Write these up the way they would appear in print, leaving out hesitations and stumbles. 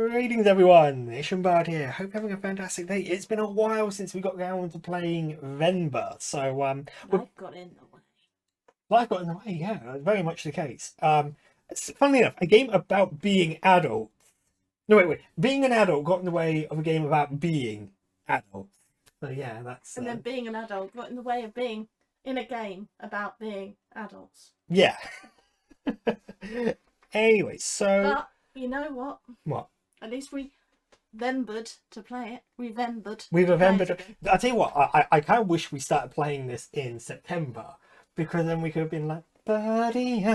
Greetings everyone, Ishenbard here. Hope you're having a fantastic day. It's been a while since we got down to playing Venba, so Life got in the way. life got in the way, yeah, very much the case. Funnily enough, a game about being adult. No, wait, being an adult got in the way of a game about being adult. So yeah, that's And then being an adult got in the way of being in a game about being adults. yeah. Anyway, so But you know what? what? At least we remembered to play it. We remembered. We've to play remembered. it again. I tell you what, I kind of wish we started playing this in September because then we could have been like, buddy,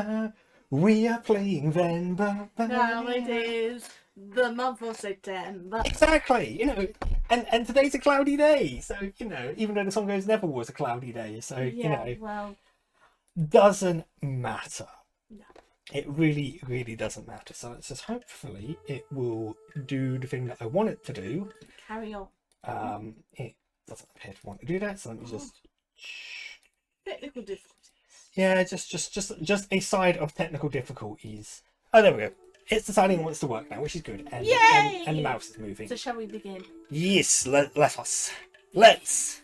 we are playing Venba. Now it is the month of September. Exactly, and today's a cloudy day, so even though the song goes never was a cloudy day, so Yeah, well, doesn't matter. no. It really, really doesn't matter. So it says hopefully it will do the thing that I want it to do. Carry on. It doesn't appear to want to do that, so let me just. Technical difficulties. Yeah, just a side of technical difficulties. Oh, there we go. It's deciding it wants to work now, which is good. And Yay! and the mouse is moving. So shall we begin? Yes, let us. Let's.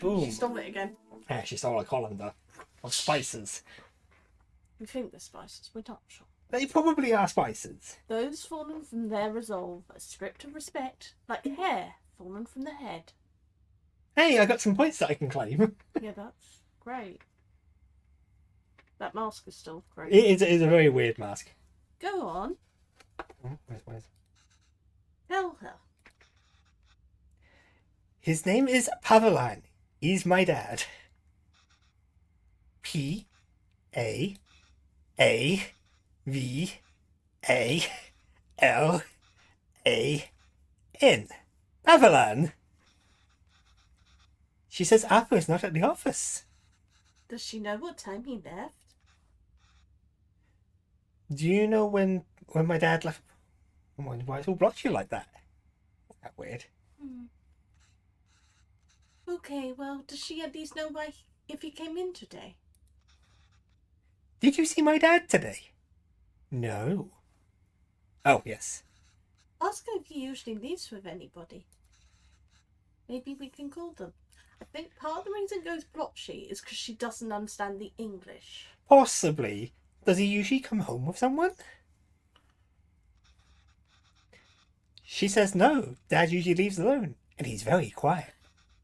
Boom. She stole it again. Yeah, she stole a colander of spices. We think they're spices. We're not sure. They probably are spices. Those fallen from their resolve, a script of respect, like hair fallen from the head. Hey, I got some points that I can claim. Yeah, that's great. That mask is still great. It is a very weird mask. Go on, Oh, where's... tell her. His name is Pavelan. He's my dad. P-A-A-V-A-L-A-N. Pavelan. She says Arthur is not at the office. Does she know what time he left? Do you know when my dad left? Why it's all blotchy like that? That's weird. Okay, well, does she at least know if he came in today? Did you see my dad today? No. Oh, yes. Ask her if he usually leaves with anybody. Maybe we can call them. I think part of the reason it goes blotchy is because she doesn't understand the English. Possibly. Does he usually come home with someone? She says no. Dad usually leaves alone, and he's very quiet.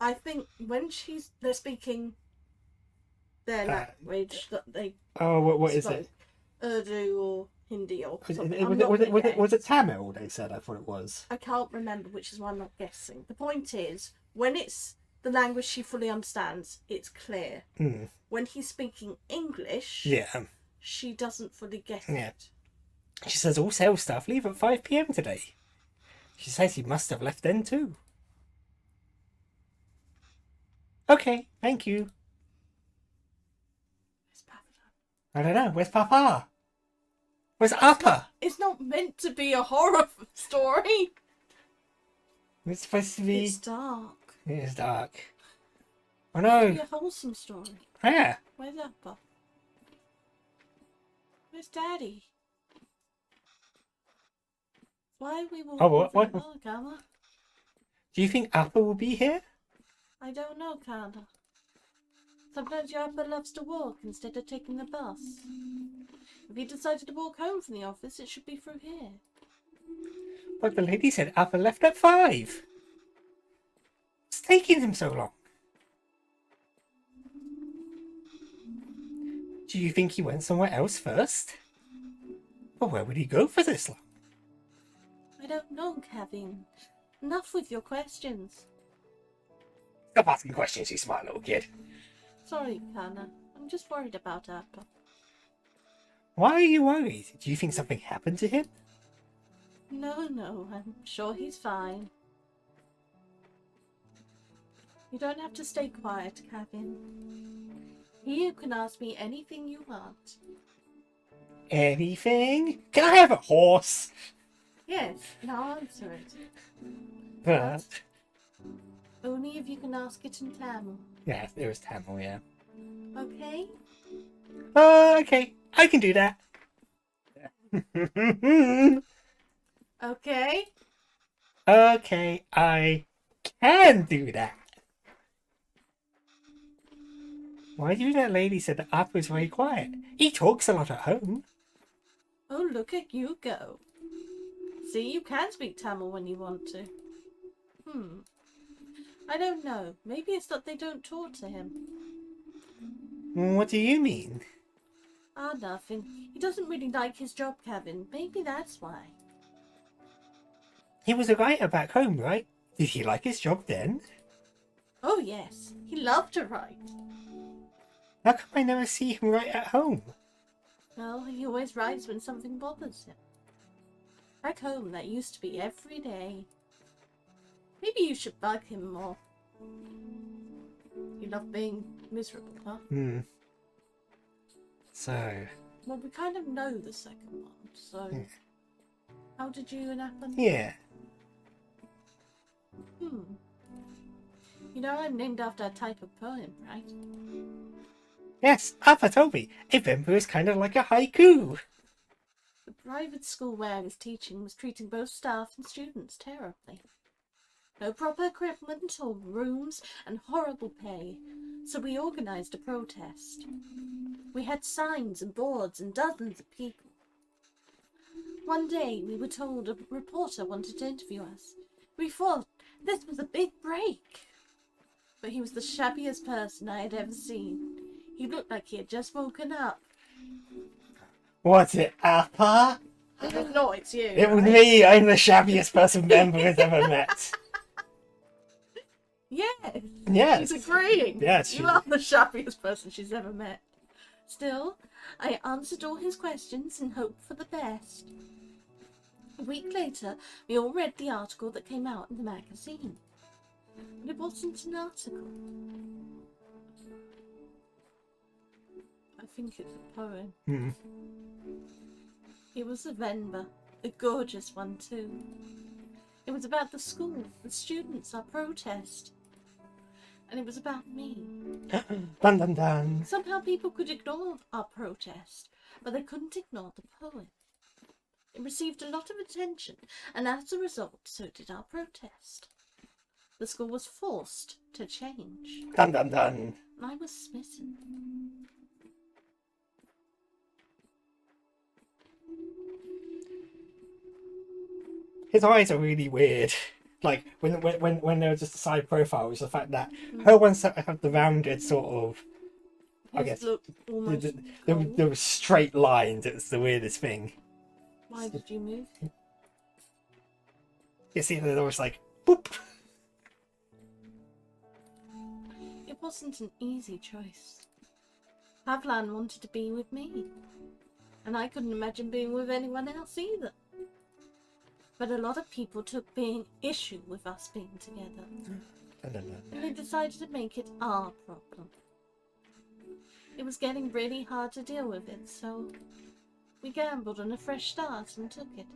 I think when they're speaking their language that they Oh, what is spoke, it? Urdu or Hindi or something. Was it Tamil? They said. I thought it was. I can't remember, which is why I'm not guessing. The point is, when it's the language she fully understands, it's clear. Mm. When he's speaking English, Yeah. she doesn't fully get Yeah. it. She says all sales staff leave at 5 p.m. today. She says he must have left then too. Okay, thank you. It's Papa. I don't know. Where's Papa? Where's Appa? It's not meant to be a horror story. It's supposed to be. It's dark. It is dark. Oh It's no. a wholesome story. Yeah. Where's Appa? Where's Daddy? Why are we walking? Oh, what? Oh, Karma. Do you think Appa will be here? I don't know, Karma. Sometimes your Appa loves to walk instead of taking the bus. If he decided to walk home from the office, it should be through here. But the lady said Appa left at 5. What's taking him so long? Do you think he went somewhere else first? Or where would he go for this long? I don't know, Kevin. Enough with your questions. Stop asking questions, you smart little kid. Sorry, Kana. I'm just worried about Appa. Why are you worried? Do you think something happened to him? No, I'm sure he's fine. You don't have to stay quiet, Kevin. You can ask me anything you want. Anything? Can I have a horse? Yes, and I'll answer it. But... Only if you can ask it in Tamil. yeah, it was Tamil, yeah. Okay? Okay, I can do that. Okay. Okay, I can do that. Why do you think that lady said that Apple is very quiet? He talks a lot at home. Oh, look at you go. See, you can speak Tamil when you want to. I don't know. Maybe it's that they don't talk to him. What do you mean? Ah, nothing. He doesn't really like his job, Kevin. Maybe that's why. He was a writer back home, right? Did he like his job then? Oh, yes. He loved to write. How come I never see him write at home? Well, he always writes when something bothers him. Back home, that used to be every day. Maybe you should bug him more. You love being miserable, huh? So... Well, we kind of know the second one, so... How did you and Apple? Yeah. You know I'm named after a type of poem, right? Yes, Appa told me. A Venba is kind of like a haiku. The private school where I was teaching was treating both staff and students terribly. No proper equipment or rooms and horrible pay, so we organised a protest. We had signs and boards and dozens of people. One day we were told a reporter wanted to interview us. We thought this was a big break. But he was the shabbiest person I had ever seen. He looked like he had just woken up. What's it, Appa? No, it's you. It was me. I'm the shabbiest person Venba has ever met. Yes. Yes. She's agreeing. Yes. You are the shabbiest person she's ever met. Still, I answered all his questions and hoped for the best. A week later, we all read the article that came out in the magazine. But it wasn't an article. I think it's a poem. It was a Venba, a gorgeous one too. It was about the school, the students, our protest. And it was about me. Dun dun dun. Somehow people could ignore our protest, but they couldn't ignore the poem. It received a lot of attention, and as a result, so did our protest. The school was forced to change. Dun dun dun. I was smitten. His eyes are really weird. Like when they're just a side profile, it's the fact that her ones have the rounded sort of, I guess, Almost the straight lines. It's the weirdest thing. Why did you move? You see, they're always like boop. It wasn't an easy choice. Pavlan wanted to be with me, and I couldn't imagine being with anyone else either. But a lot of people took being issue with us being together. And they decided to make it our problem. It was getting really hard to deal with it, so we gambled on a fresh start and took it.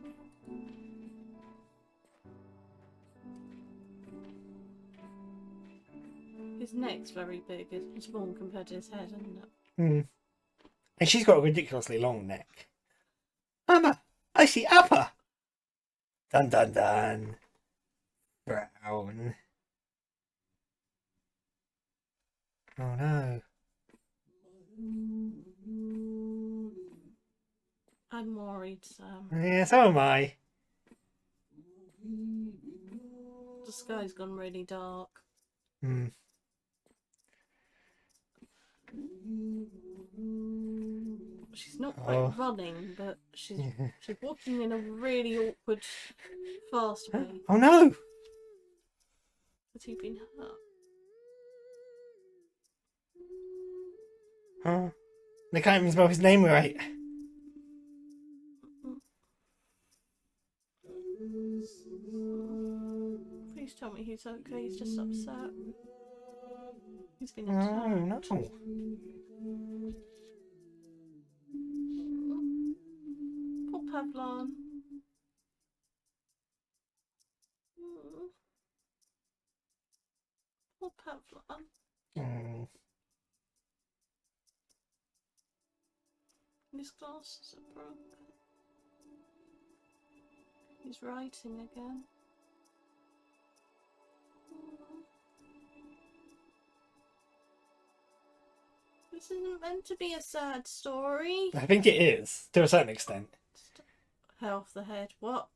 His neck's very big. It's small compared to his head, isn't it? And she's got a ridiculously long neck. Mama, I see Appa. Dun dun dun. Brown. Oh no. I'm worried, Sam. Yeah, so am I. The sky's gone really dark. She's not quite running, but she's walking in a really awkward, fast way. Oh no! Has he been hurt? Oh. They can't even spell his name right. Please tell me he's okay. He's just upset. He's been Oh attacked. no. Poor Pavlon. Poor Pavlon. His glasses are broken. He's writing again. This isn't meant to be a sad story. I think it is, to a certain extent. Hair off the head. What?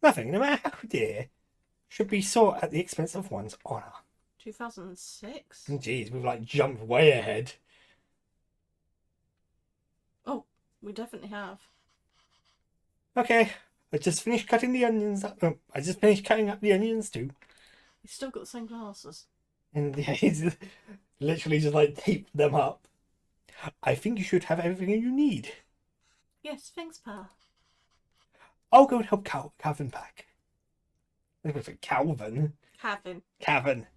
Nothing, no matter how dear, should be sought at the expense of one's honour. 2006? Jeez, we've like jumped way ahead. Oh, we definitely have. Okay, I just finished cutting the onions up. Oh, I just finished cutting up the onions too. He's still got the same glasses. And yeah, he's literally just like taped them up. I think you should have everything you need. Yes, thanks, Pa. I'll go and help Calvin pack. I think it's Calvin. Kevin.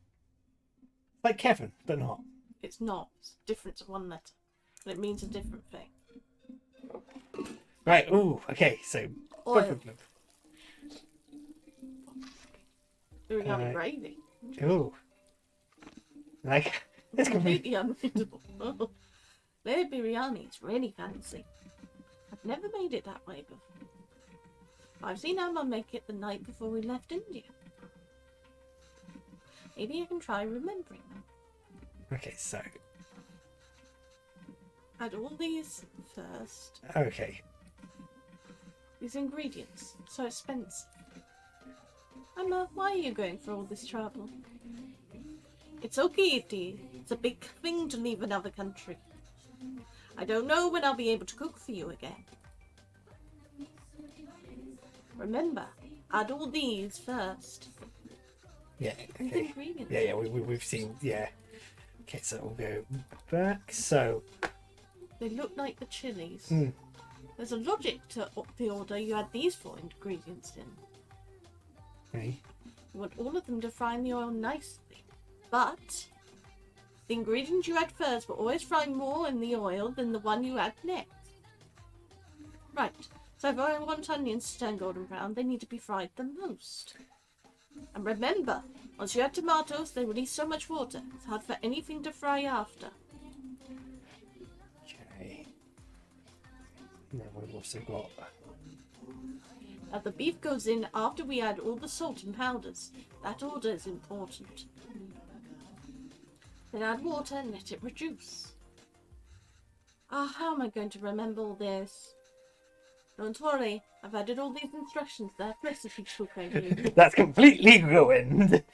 Like Kevin, but not. It's not. It's a difference of one letter. And it means a different thing. Right, ooh, okay, so... Oil. Biryani Uh, gravy. Ooh. Like, it's Completely unreadable. Oh. Their biryani is really fancy. I've never made it that way before. I've seen Emma make it the night before we left India. Maybe I can try remembering them. Okay, so... Add all these first. Okay. These ingredients. So expensive. Emma, why are you going for all this trouble? It's okay, dear. It's a big thing to leave another country. I don't know when I'll be able to cook for you again. Remember, add all these first. Yeah, These okay. ingredients. Yeah, we've seen, yeah. Okay, so we'll go back. So, They look like the chilies. Mm. There's a logic to the order you add these 4 ingredients in. okay. You want all of them to fry in the oil nicely. But the ingredients you add first will always fry more in the oil than the one you add next. Right, so if I want onions to turn golden brown, they need to be fried the most. And remember, once you add tomatoes, they release so much water, it's hard for anything to fry after. Okay. And then we've also got... Now the beef goes in after we add all the salt and powders. That order is important. Then add water and let it reduce. Ah, how am I going to remember all this? Don't worry, I've added all these instructions to that recipe book I gave. That's completely ruined.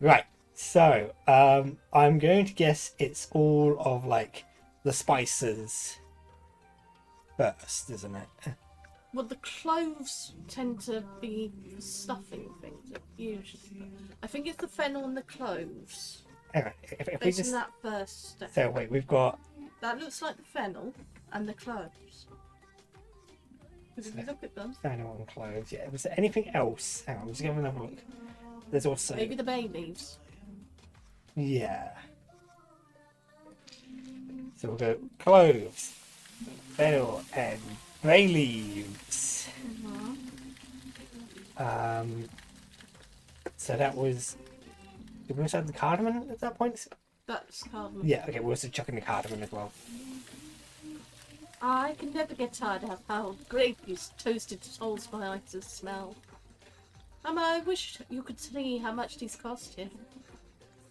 Right, so, I'm going to guess it's all of, like, the spices first, isn't it? Well, the cloves tend to be stuffing things, usually. I think it's the fennel and the cloves. Anyway, if we Based on just... that first step. So, wait, we've got... That looks like the fennel and the cloves. Because if you look at them, Fennel and cloves, yeah. Was there anything else? Hang on, I'm just going to have a look. There's also... maybe the bay leaves. Yeah. So we'll go cloves, fennel, and bay leaves. So that was... Did we also have the cardamom at that point? That's cardamom. Yeah, okay, we're also chucking the cardamom as well. I can never get tired of how great these toasted allspices smell. I wish you could see how much these cost here.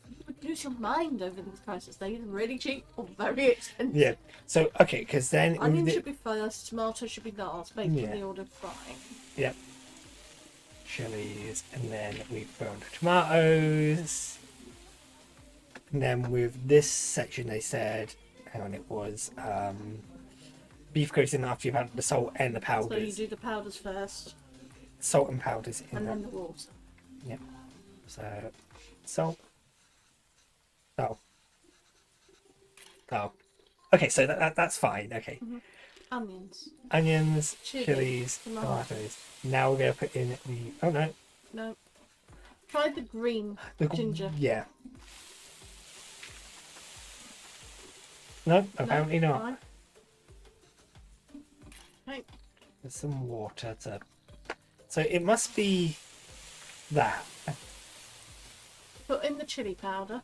You would lose your mind over these prices. They're either really cheap or very expensive. Yeah, so, okay, because then... Onion should be first, tomato should be last, based Yeah. on the order of frying. Yep. Chilies, and then we've got tomatoes. And then with this section they said, hang on, it was beef goes in after you've had the salt and the So you powders. do the powders first, Salt and powders in and there. then the water. Yep. So salt. Oh. Oh. Okay, so that's fine. Okay. Onions. Onions, Chili, chilies, tomatoes. tomatoes. Now we're gonna put in the oh no. No. Try the green The ginger. Yeah. No, apparently not. Fine. Okay. There's some water to. So it must be that. Put in the chili powder.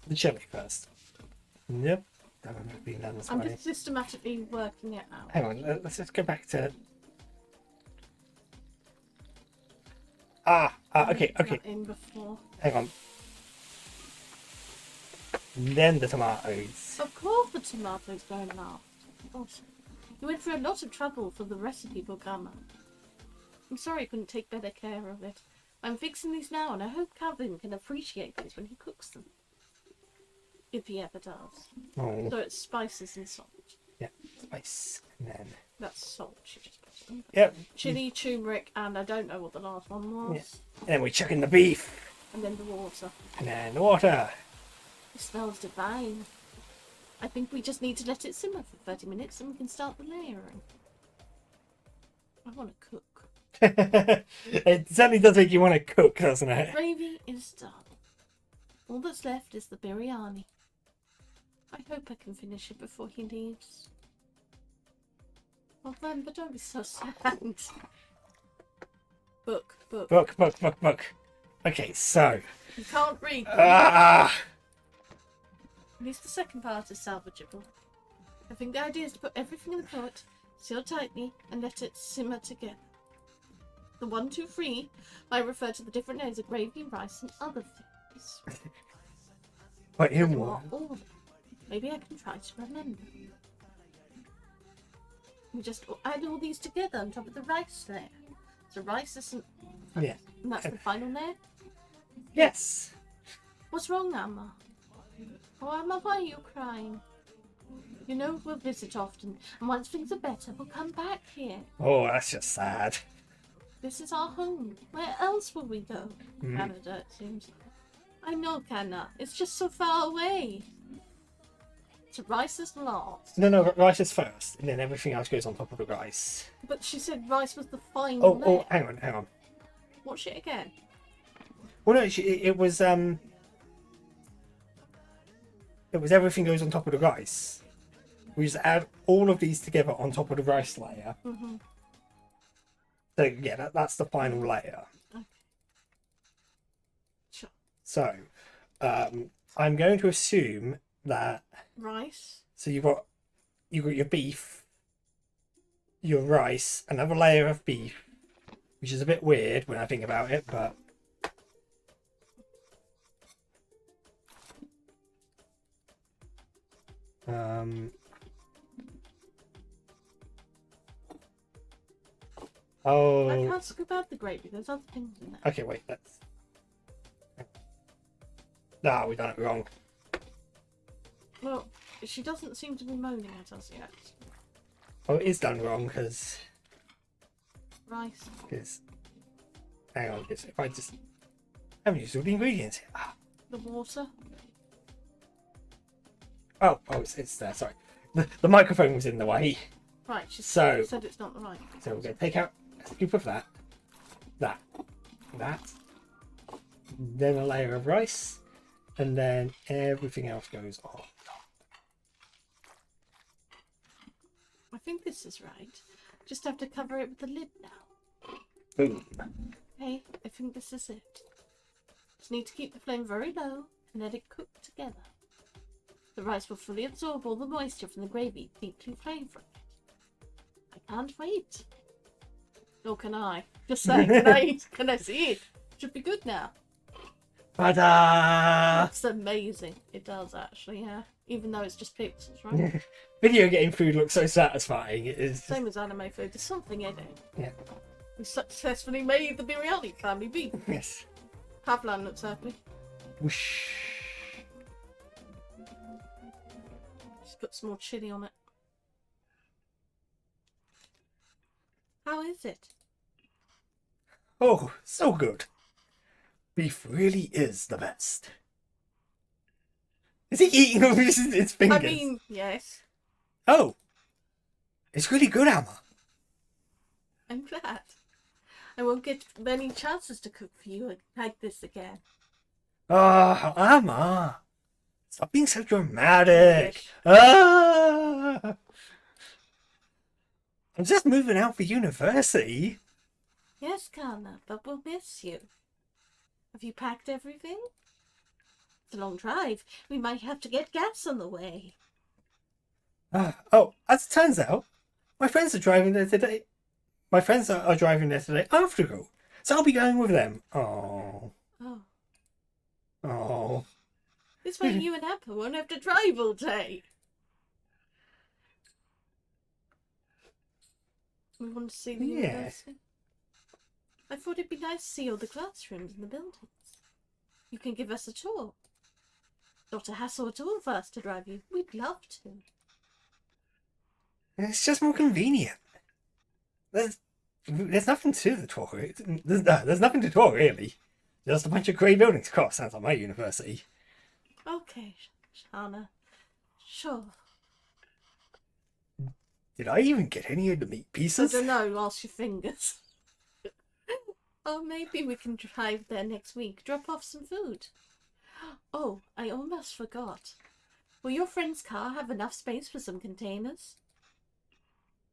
The chili first. Yep. That would have been done this I'm way. just systematically working it out. Hang on, let's just go back to Okay. Got in before. Hang on. Then the tomatoes. Of course the tomatoes going last. Also, you went through a lot of trouble for the recipe book, Emma. I'm sorry I couldn't take better care of it. I'm fixing these now, and I hope Calvin can appreciate these when he cooks them. If he ever does. Oh, So it's spices and salt. yeah, spice. And then, That's salt she just put in. yep. Chili, turmeric, and I don't know what the last one was. Yeah. And then we chuck in the beef. And then the water. And then the water. It smells divine. I think we just need to let it simmer for 30 minutes and we can start the layering. I want to cook. It certainly does make you want to cook, doesn't it? Gravy is done. All that's left is the biryani. I hope I can finish it before he leaves. Well, Venba, don't be so sad. Book. Book. Okay, so. You can't read. Ah! At least the second part is salvageable. I think the idea is to put everything in the pot, seal tightly, and let it simmer together. The 1, 2, 3 might refer to the different layers of gravy, rice, and other things. But in In what? what order? Maybe I can try to remember. We just add all these together on top of the rice layer. So rice isn't... Yeah. And that's the final layer? Yes. What's wrong, Amma? Oh, Amma, why are you crying? You know we'll visit often, and once things are better, we'll come back here. Oh, that's just sad. This is our home. Where else will we go? Canada, it seems. I know, Canada. It's just so far away. So rice is last. No, rice is first, and then everything else goes on top of the rice. But she said rice was the final layer. Oh, hang on. Watch it again. Well, no, it was everything goes on top of the rice. We just add all of these together on top of the rice layer. Mm-hmm. So yeah, that's the final layer. Okay. Sure. So, I'm going to assume that. Rice. So you've got your beef, your rice, another layer of beef, which is a bit weird when I think about it, but. Oh. I can't scoop out the gravy. There's other things in there. Okay, wait. Let's. No, we done it wrong. Well, she doesn't seem to be moaning at us yet. Oh, it is done wrong because. Rice. Hang on, if I just. I haven't used all the ingredients here. The water. Oh, it's there. Sorry, the microphone was in the way. Right. She So- said it's not the right. So we're going to take out a scoop of that, then a layer of rice, and then everything else goes on. I think this is right. Just have to cover it with the lid now. Boom. Hey, I think this is it. Just need to keep the flame very low and let it cook together. The rice will fully absorb all the moisture from the gravy, deeply flavouring it. I can't wait. Nor can I. Just saying, can I see it? Should be good now. Ta-da! That's amazing. It does actually, yeah. Even though it's just pixels, right? Video game food looks so satisfying. It is. Same as anime food. There's something in it. Yeah. We successfully made the biryani family beef. Yes. Pavlan looks happy. Whoosh. Just put some more chili on it. How is it? Oh, so good. Beef really is the best. Is he eating over his fingers? I mean, yes. Oh, it's really good, Emma. I'm glad. I won't get many chances to cook for you like this again. Ah, Emma, stop being so dramatic. Ah, I'm just moving out for university. Yes, Kana, but we'll miss you. Have you packed everything? It's a long drive. We might have to get gas on the way. Oh, as it turns out, my friends are driving there today. My friends are driving there today after all. So I'll be going with them. Oh. Oh. Oh. This way you and Appa won't have to drive all day. We want to see the university. I thought it'd be nice to see all the classrooms and the buildings. You can give us a tour. Not a hassle at all for us to drive you. We'd love to. It's just more convenient. There's nothing to the tour. There's nothing to tour, really. Just a bunch of grey buildings. Of course, sounds like my university. Okay, Shana. Sure. Did I even get any of the meat pieces? I don't know, ask your fingers. Oh, maybe we can drive there next week. Drop off some food. Oh, I almost forgot. Will your friend's car have enough space for some containers?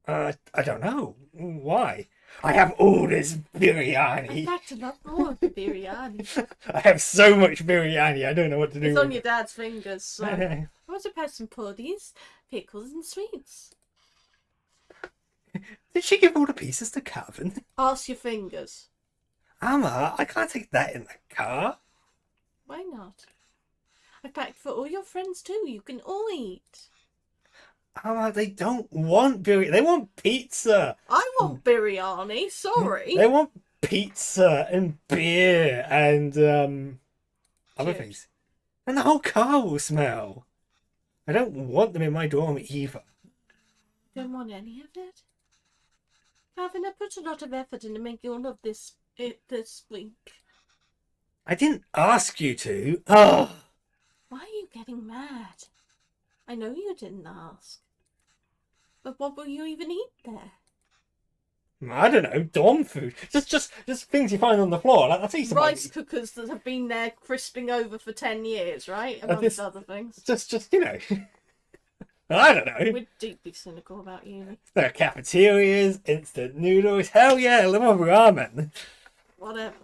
I don't know. Why? I have all this I biryani. packed a lot more of the biryani. I have so much biryani, I don't know what to do It's with on your it. dad's fingers, so... I also packed some puddings, pickles and sweets. Did she give all the pieces to Calvin? Ask your fingers. Amma, I can't take that in the car. Why not? I packed for all your friends too. You can all eat. Amma, they don't want biryani. They want pizza. I want biryani. Sorry. They want pizza and beer and other Cheers. things. And the whole car will smell. I don't want them in my dorm either. Don't want any of it. Calvin, I put a lot of effort into making all of this week. I didn't ask you to. Oh. Why are you getting mad? I know you didn't ask. But what will you even eat there? I don't know, dorm food. Just things you find on the floor. Like, I'll tell you something. Rice cookers that have been there crisping over for 10 years, right? Amongst other things. Just you know. I don't know. We're deeply cynical about uni. There are cafeterias, instant noodles. Hell yeah, love ramen. Whatever.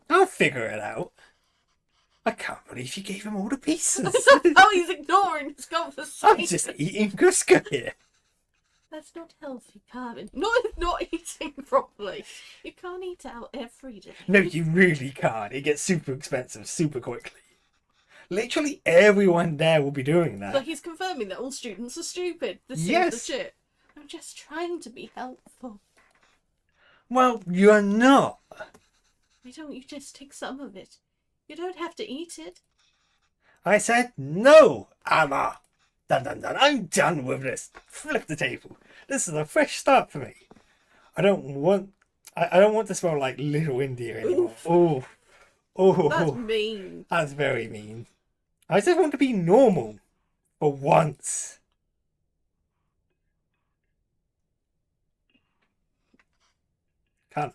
I'll figure it out. I can't believe you gave him all the pieces. Oh, he's ignoring his conversation. I'm just eating Guska here. That's not healthy, Calvin. Not eating properly. You can't eat out every day. No, you really can't. It gets super expensive super quickly. Literally everyone there will be doing that. But he's confirming that all students are stupid. This Yes. is legit. I'm just trying to be helpful. Well, you're not. Why don't you just take some of it? You don't have to eat it. I said no, Amma. Dun dun dun. I'm done with this. Flip the table. This is a fresh start for me. I don't want to smell like Little India anymore. Oh, That's mean. That's very mean. I just want to be normal for once. Can't.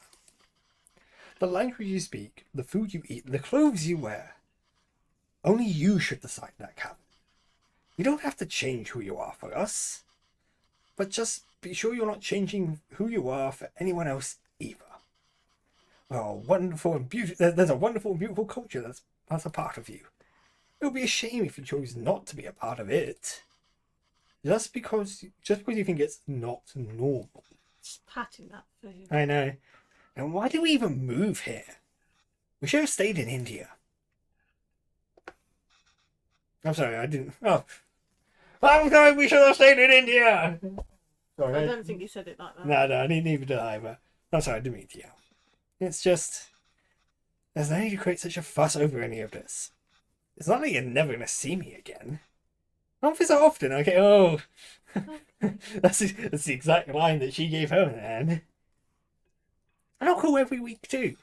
The language you speak, the food you eat, the clothes you wear. Only you should decide that, Cal. You don't have to change who you are for us. But just be sure you're not changing who you are for anyone else either. Oh, wonderful and beautiful. There's a wonderful and beautiful culture that's a part of you. It would be a shame if you chose not to be a part of it. Just because you think it's not normal. Just patting that food. I know. And why did we even move here? We should have stayed in India. I'm sorry, I didn't. Oh. I'm sorry, we should have stayed in India! Sorry. I don't think he said it like that. No, neither did I, but I'm sorry, I didn't mean to yell. It's just, there's no need to create such a fuss over any of this. It's not like you're never going to see me again. Not for so often, okay? Oh, that's the exact line that she gave her then. And I'll call every week too.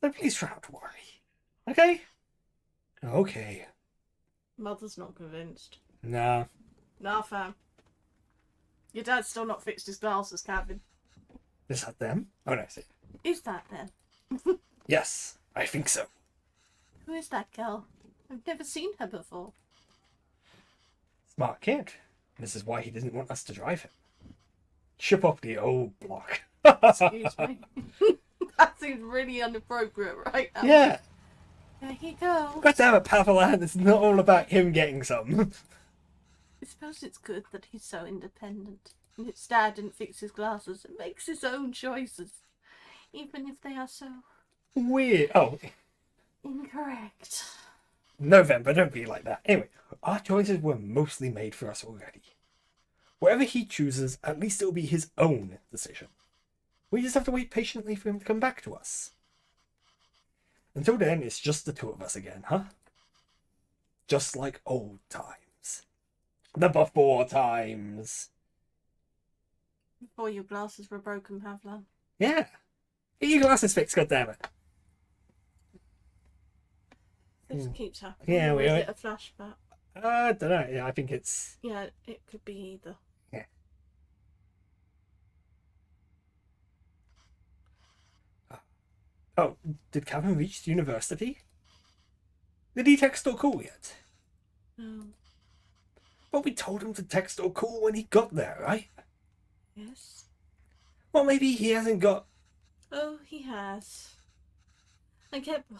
So please try not to worry. Okay? Okay. Mother's not convinced. Nah. Nah, fam. Your dad's still not fixed his glasses, Calvin. Is that them? Oh no, I see. Who's that then? Yes, I think so. Who is that girl? I've never seen her before. Smart kid. This is why he didn't want us to drive him. Ship off the old block. Excuse me. That seems really inappropriate right now. Yeah. There you go. Got to have a powerful hand. It's not all about him getting some. I suppose it's good that he's so independent. And his dad didn't fix his glasses and makes his own choices. even if they are so weird. Oh, incorrect. November, don't be like that. Anyway, our choices were mostly made for us already. Whatever he chooses, at least it'll be his own decision. We just have to wait patiently for him to come back to us. Until then, it's just the two of us again, huh? Just like old times. The before times. Before your glasses were broken, Pavlov. Yeah. Get your glasses fixed, goddammit. This keeps happening. Yeah, or we is are. it a flashback? I don't know. Yeah, I think it's... Yeah, it could be either. Yeah. Oh, did Calvin reach the university? Did he text or call yet? No. But we told him to text or call when he got there, right? Yes. Well, maybe he hasn't got... Oh, he has. I kept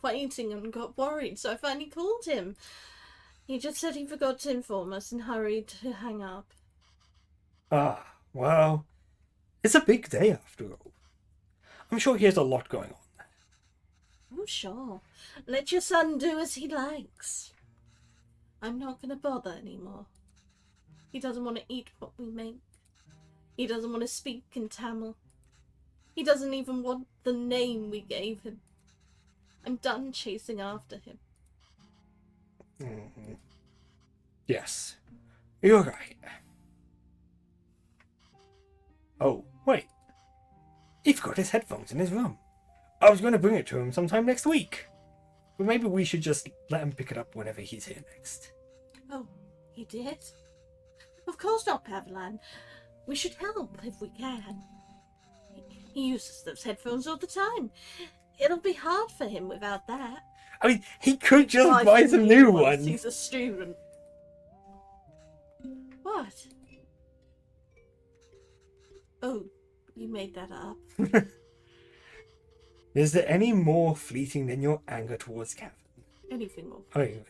waiting and got worried, so I finally called him. He just said he forgot to inform us and hurried to hang up. Ah, well, it's a big day after all. I'm sure he has a lot going on. Oh, sure. Let your son do as he likes. I'm not going to bother anymore. He doesn't want to eat what we make. He doesn't want to speak in Tamil. He doesn't even want the name we gave him. I'm done chasing after him. Mm-hmm. Yes, you're right. Oh, wait. He forgot his headphones in his room. I was going to bring it to him sometime next week. But maybe we should just let him pick it up whenever he's here next. Oh, he did? Of course not, Pavlan. We should help if we can. He uses those headphones all the time. It'll be hard for him without that. I mean, he could just Buy buy some new ones. He's a student. What? Oh, you made that up. Is there any more fleeting than your anger towards Kevin? Anything more. I mean,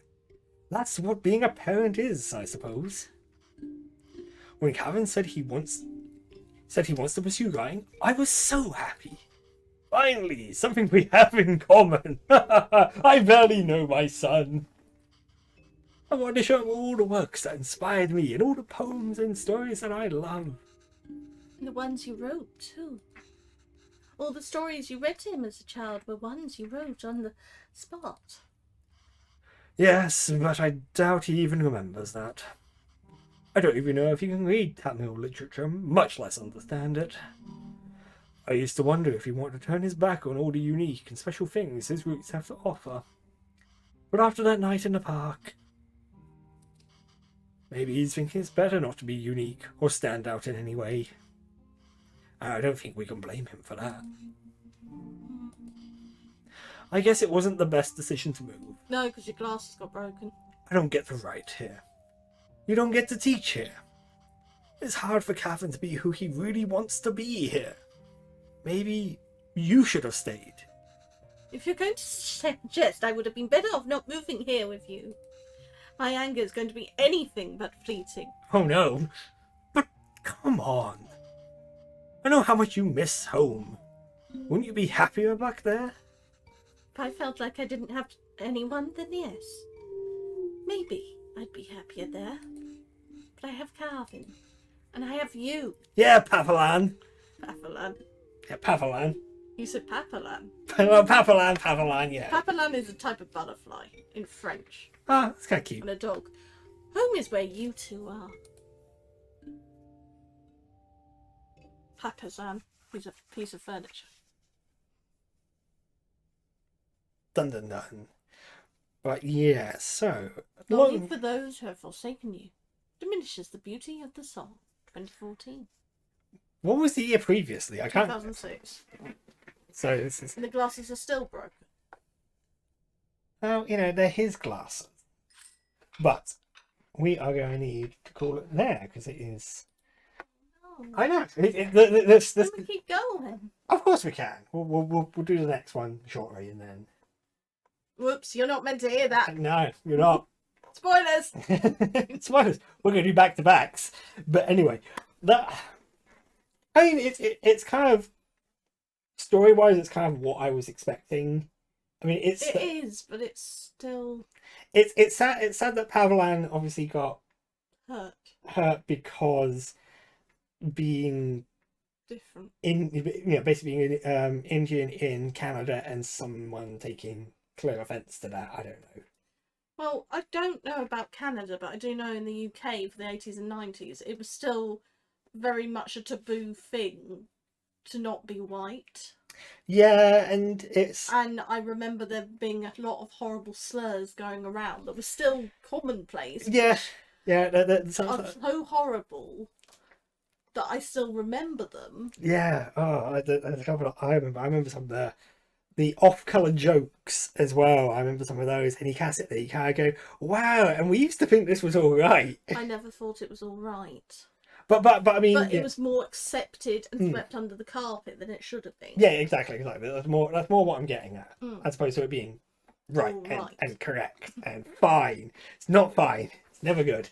that's what being a parent is, I suppose. When Kevin said he wants to pursue writing, I was so happy. Finally, something we have in common. I barely know my son. I want to show him all the works that inspired me and all the poems and stories that I love. And the ones you wrote, too. All the stories you read to him as a child were ones you wrote on the spot. Yes, but I doubt he even remembers that. I don't even know if he can read Tamil literature, much less understand it. I used to wonder if he wanted to turn his back on all the unique and special things his roots have to offer. But after that night in the park, maybe he's thinking it's better not to be unique or stand out in any way. And I don't think we can blame him for that. I guess it wasn't the best decision to move. No, because your glasses got broken. I don't get to write here. You don't get to teach here. It's hard for Calvin to be who he really wants to be here. Maybe you should have stayed. If you're going to suggest I would have been better off not moving here with you. My anger is going to be anything but fleeting. Oh no. But come on. I know how much you miss home. Wouldn't you be happier back there? If I felt like I didn't have anyone, then yes. Maybe I'd be happier there. But I have Calvin. And I have you. Yeah, Papalan. Papalan. Yeah, Papalan. You said Papalan. Papalan, yeah. Papalan is a type of butterfly in French. Ah, that's kind of cute. And a dog. Home is where you two are. Papazan is a piece of furniture. Dun dun dun. But yeah, so... Longing for those who have forsaken you diminishes the beauty of the song. 2014. What was the year previously? I can't... 2006. So this is... And the glasses are still broken. Well, they're his glasses. But we are going to need to call it there, because it is... Oh. I know. This... Can we keep going? Of course we can. We'll do the next one shortly, and then... Whoops, you're not meant to hear that. No, you're not. Spoilers! Spoilers. We're going to do back-to-backs. But anyway, I mean, it's kind of... story wise, it's kind of what I was expecting. I mean, It is, but it's still it's sad. It's sad that Pavalan obviously got hurt. hurt because being Different. basically being Indian in Canada and someone taking clear offence to that. I don't know. Well, I don't know about Canada, but I do know in the UK for the 80s and 90s, it was still very much a taboo thing to not be white. Yeah, and it's And I remember there being a lot of horrible slurs going around that were still commonplace. yeah, yeah. That Are sounds so horrible that I still remember them. yeah. Oh, I remember some of the off-color jokes as well. I remember some of those, and you can't sit there. You kind of go, "Wow!" And we used to think this was all right, I never thought it was all right. but I mean, But it was more accepted and swept under the carpet than it should have been. yeah, exactly. That's more what I'm getting at, as opposed to it being right, All and, right. and correct and fine. It's not fine. It's never good.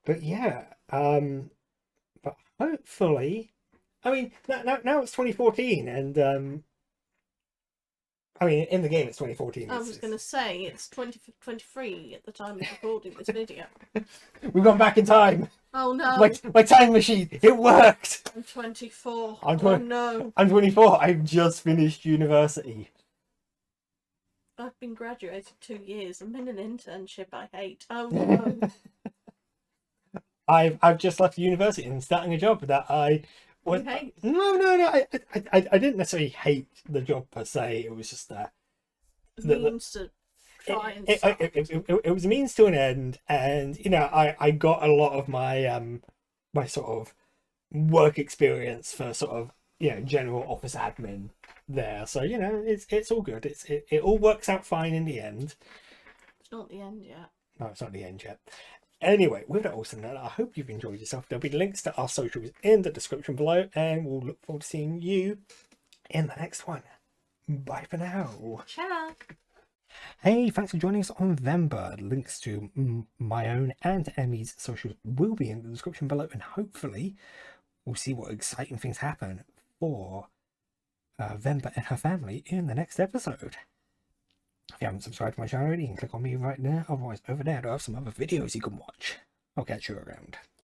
But yeah, but hopefully, I mean, now it's 2014, and I mean, in the game it's 2014. I was going to say it's 2023 at the time of recording this video. We've gone back in time. Oh no! My time machine. It worked. I'm 24. I'm Oh no! I'm 24. I've just finished university. I've been graduated 2 years. I'm in an internship I hate. Oh no! I've just left university and starting a job that I You hate? No. I didn't necessarily hate the job per se. It was just Means to try and it was a means to an end, and I got a lot of my my sort of work experience for sort of general office admin there. So it's all good. It all works out fine in the end. It's not the end yet. No, it's not the end yet. Anyway, with that all said, I hope you've enjoyed yourself. There'll be links to our socials in the description below, and we'll look forward to seeing you in the next one. Bye for now. Ciao. Hey, thanks for joining us on Venba. Links to my own and Emmy's socials will be in the description below, and hopefully we'll see what exciting things happen for Venba and her family in the next episode. If you haven't subscribed to my channel already, you can click on me right there. Otherwise, over there, I have some other videos you can watch. I'll catch you around.